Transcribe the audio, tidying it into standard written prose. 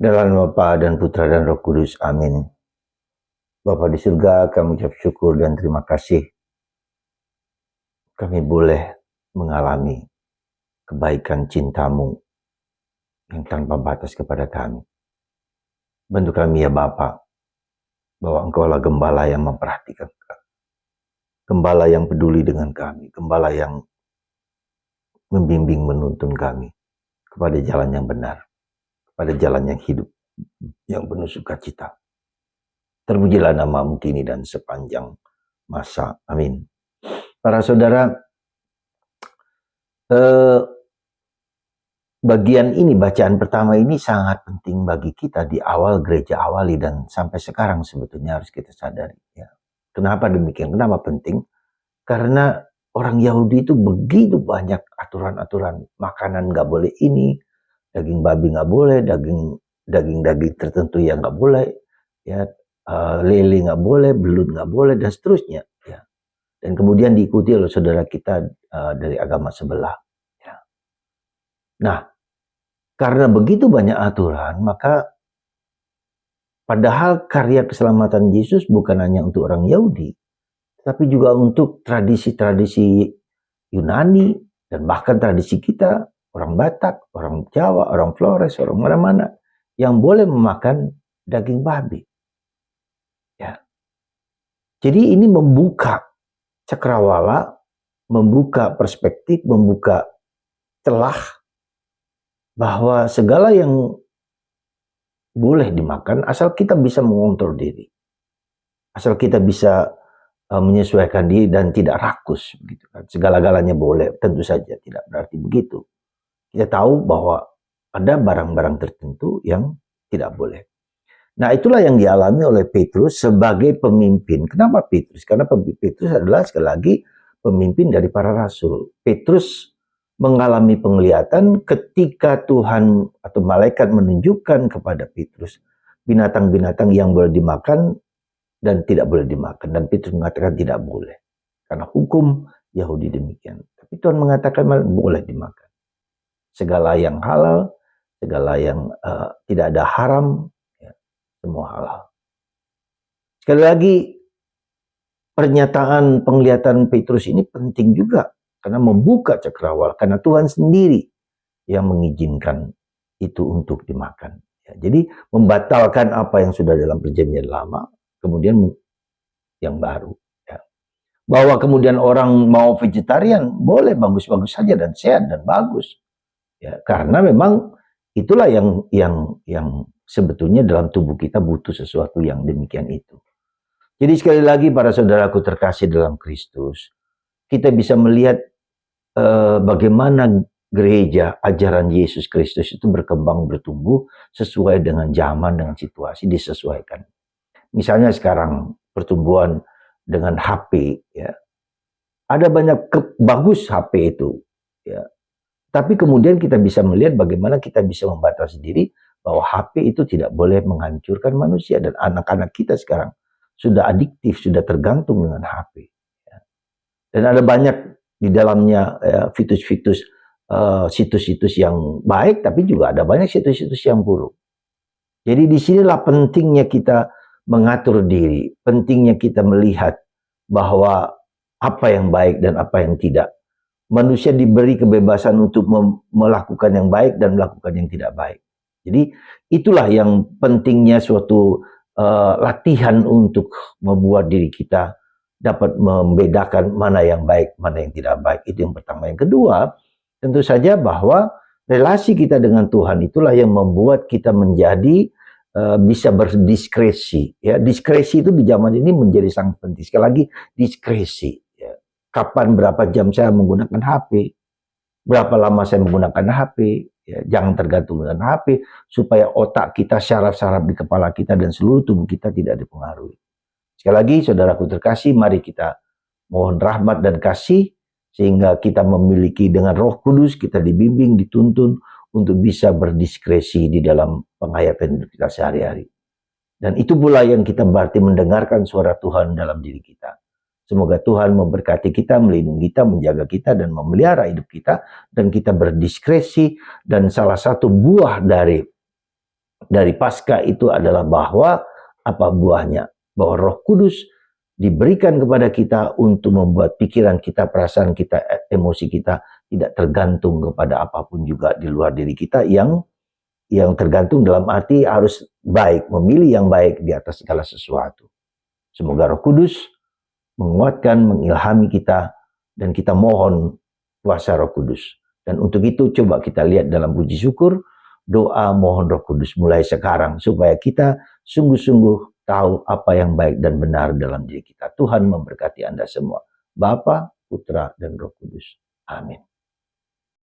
Dalam nama Bapa dan Putra dan Roh Kudus. Amin. Bapa di surga, kami ucap syukur dan terima kasih. Kami boleh mengalami kebaikan cinta-Mu yang tanpa batas kepada kami. Bantu kami ya Bapa, bahwa Engkau lah gembala yang memperhatikan kami. Gembala yang peduli dengan kami. Gembala yang membimbing menuntun kami kepada jalan yang benar, kepada jalan yang hidup, yang penuh sukacita. Terpujilah nama-Mu kini dan sepanjang masa. Amin. Para saudara, bagian ini, bacaan pertama ini sangat penting bagi kita di awal gereja awali dan sampai sekarang sebetulnya harus kita sadari. Ya. Kenapa demikian? Kenapa penting? Karena orang Yahudi itu begitu banyak aturan-aturan. Makanan nggak boleh ini, daging babi nggak boleh, daging tertentu yang nggak boleh, ya, lele nggak boleh, belut nggak boleh, dan seterusnya. Ya. Dan kemudian diikuti oleh saudara kita dari agama sebelah. Ya. Nah, karena begitu banyak aturan, maka padahal karya keselamatan Yesus bukan hanya untuk orang Yahudi, tapi juga untuk tradisi-tradisi Yunani, dan bahkan tradisi kita, orang Batak, orang Jawa, orang Flores, orang mana-mana, yang boleh memakan daging babi. Ya. Jadi ini membuka cakrawala, membuka perspektif, membuka celah, bahwa segala yang boleh dimakan asal kita bisa mengontrol diri, asal kita bisa menyesuaikan diri dan tidak rakus, begitu kan. Segala-galanya boleh, tentu saja tidak berarti begitu. Kita tahu bahwa ada barang-barang tertentu yang tidak boleh. Nah, itulah yang dialami oleh Petrus sebagai pemimpin. Kenapa Petrus? Karena Petrus adalah sekali lagi pemimpin dari para rasul. Petrus mengalami penglihatan ketika Tuhan atau malaikat menunjukkan kepada Petrus binatang-binatang yang boleh dimakan dan tidak boleh dimakan. Dan Petrus mengatakan tidak boleh. Karena hukum Yahudi demikian. Tapi Tuhan mengatakan boleh dimakan. Segala yang halal, segala yang tidak ada haram, ya, semua halal. Sekali lagi, pernyataan penglihatan Petrus ini penting juga. Karena membuka cakrawala. Karena Tuhan sendiri yang mengizinkan itu untuk dimakan. Ya, jadi membatalkan apa yang sudah dalam perjanjian lama, kemudian yang baru. Ya. Bahwa kemudian orang mau vegetarian, boleh, bagus-bagus saja dan sehat dan bagus. Ya, karena memang itulah yang sebetulnya dalam tubuh kita butuh sesuatu yang demikian itu. Jadi sekali lagi para saudaraku terkasih dalam Kristus, kita bisa melihat bagaimana gereja, ajaran Yesus Kristus itu berkembang, bertumbuh sesuai dengan zaman, dengan situasi, disesuaikan. Misalnya sekarang pertumbuhan dengan HP, ya, ada banyak bagus HP itu, ya. Tapi kemudian kita bisa melihat bagaimana kita bisa membatasi diri bahwa HP itu tidak boleh menghancurkan manusia, dan anak-anak kita sekarang sudah adiktif, sudah tergantung dengan HP. Ya. Dan ada banyak di dalamnya situs-situs yang baik, tapi juga ada banyak situs-situs yang buruk. Jadi disinilah pentingnya kita mengatur diri, pentingnya kita melihat bahwa apa yang baik dan apa yang tidak. Manusia diberi kebebasan untuk melakukan yang baik dan melakukan yang tidak baik. Jadi itulah yang pentingnya suatu latihan untuk membuat diri kita dapat membedakan mana yang baik, mana yang tidak baik. Itu yang pertama. Yang kedua, tentu saja bahwa relasi kita dengan Tuhan itulah yang membuat kita menjadi bisa berdiskresi. Ya, diskresi itu di zaman ini menjadi sangat penting. Sekali lagi, diskresi. Ya. Kapan, berapa jam saya menggunakan HP, berapa lama saya menggunakan HP. Ya, jangan tergantung dengan HP, supaya otak kita, syaraf-syaraf di kepala kita dan seluruh tubuh kita tidak dipengaruhi. Sekali lagi, saudaraku terkasih, mari kita mohon rahmat dan kasih, sehingga kita memiliki dengan Roh Kudus, kita dibimbing, dituntun, untuk bisa berdiskresi di dalam penghayatan hidup kita sehari-hari. Dan itu pula yang kita berarti mendengarkan suara Tuhan dalam diri kita. Semoga Tuhan memberkati kita, melindungi kita, menjaga kita, dan memelihara hidup kita, dan kita berdiskresi. Dan salah satu buah dari dari Paskah itu adalah bahwa apa buahnya? Bahwa Roh Kudus diberikan kepada kita untuk membuat pikiran kita, perasaan kita, emosi kita tidak tergantung kepada apapun juga di luar diri kita yang tergantung dalam arti harus baik, memilih yang baik di atas segala sesuatu. Semoga Roh Kudus menguatkan, mengilhami kita, dan kita mohon kuasa Roh Kudus. Dan untuk itu coba kita lihat dalam puji syukur, doa mohon Roh Kudus mulai sekarang supaya kita sungguh-sungguh tahu apa yang baik dan benar dalam diri kita. Tuhan memberkati Anda semua. Bapa, Putra, dan Roh Kudus. Amin.